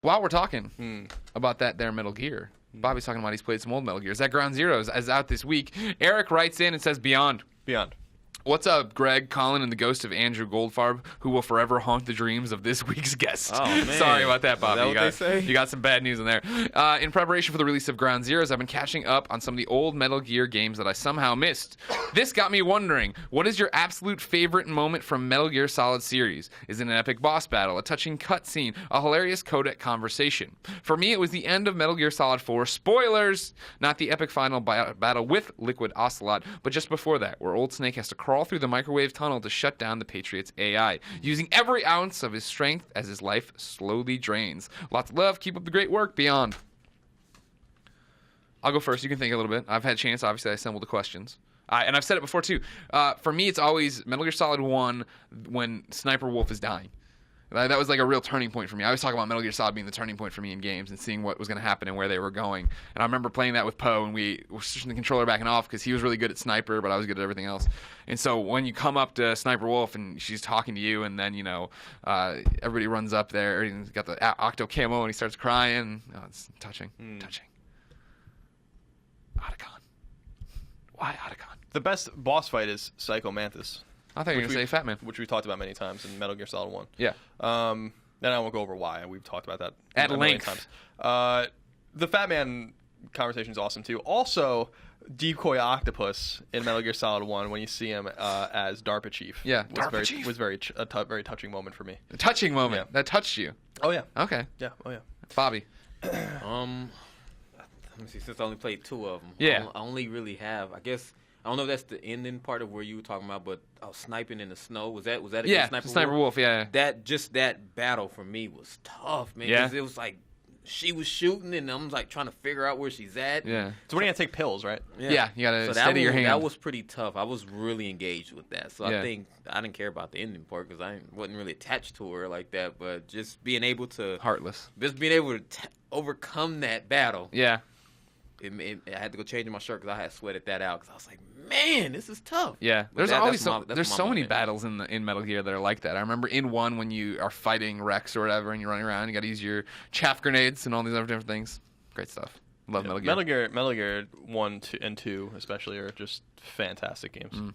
While we're talking about that there Metal Gear, Bobby's talking about he's played some old Metal Gears. That Ground Zeroes is out this week. Eric writes in and says, Beyond. What's up, Greg, Colin, and the ghost of Andrew Goldfarb, who will forever haunt the dreams of this week's guest? Oh, man. Sorry about that, Bobby. Is that what they say? You got some bad news in there. In preparation for the release of Ground Zeroes, I've been catching up on some of the old Metal Gear games that I somehow missed. This got me wondering, what is your absolute favorite moment from Metal Gear Solid series? Is it an epic boss battle, a touching cutscene, a hilarious codec conversation? For me, it was the end of Metal Gear Solid 4. Spoilers! Not the epic final battle with Liquid Ocelot, but just before that, where Old Snake has to crawl through the microwave tunnel to shut down the Patriots' AI, using every ounce of his strength as his life slowly drains. Lots of love. Keep up the great work. Beyond. I'll go first. You can think a little bit. I've had a chance. Obviously, I assembled the questions. And I've said it before, too. For me, it's always Metal Gear Solid 1 when Sniper Wolf is dying. That was like a real turning point for me. I always talk about Metal Gear Solid being the turning point for me in games and seeing what was going to happen and where they were going. And I remember playing that with Poe, and we were switching the controller back and off because he was really good at Sniper, but I was good at everything else. And so when you come up to Sniper Wolf and she's talking to you, and then, everybody runs up there, and he's got the Octo camo, and he starts crying. Oh, it's touching. Touching. Otacon. Why Otacon? The best boss fight is Psycho Mantis. I thought you were going to say Fat Man. Which we've talked about many times in Metal Gear Solid 1. Yeah. Then I won't go over why. We've talked about that at a million length. Times. The Fat Man conversation is awesome, too. Also, Decoy Octopus in Metal Gear Solid 1, when you see him as DARPA Chief. Yeah, was very touching moment for me. A touching moment. Yeah. That touched you. Oh, yeah. Okay. Yeah. Oh, yeah. Bobby. Let me see. Since I only played 2 of them, Yeah. I only really have. I guess I don't know if that's the ending part of where you were talking about, but sniping in the snow. Was that against Sniper Wolf? Yeah. That battle for me was tough, man. Yeah. 'Cause it was like she was shooting, and I'm like trying to figure out where she's at. Yeah. So when you got to take pills, right? Yeah, you got to So steady your hand. That was pretty tough. I was really engaged with that. So Yeah. I think I didn't care about the ending part because I wasn't really attached to her like that. But just being able to overcome that battle. Yeah. I had to go change my shirt because I had sweated that out because I was like, man, this is tough. Yeah, But there's that's so my many moment. battles in Metal Gear that are like that. I remember in 1 when you are fighting Rex or whatever, and you're running around, you got to use your chaff grenades and all these other different things. Great stuff. Love Metal Gear. Metal Gear 1 and 2 especially are just fantastic games.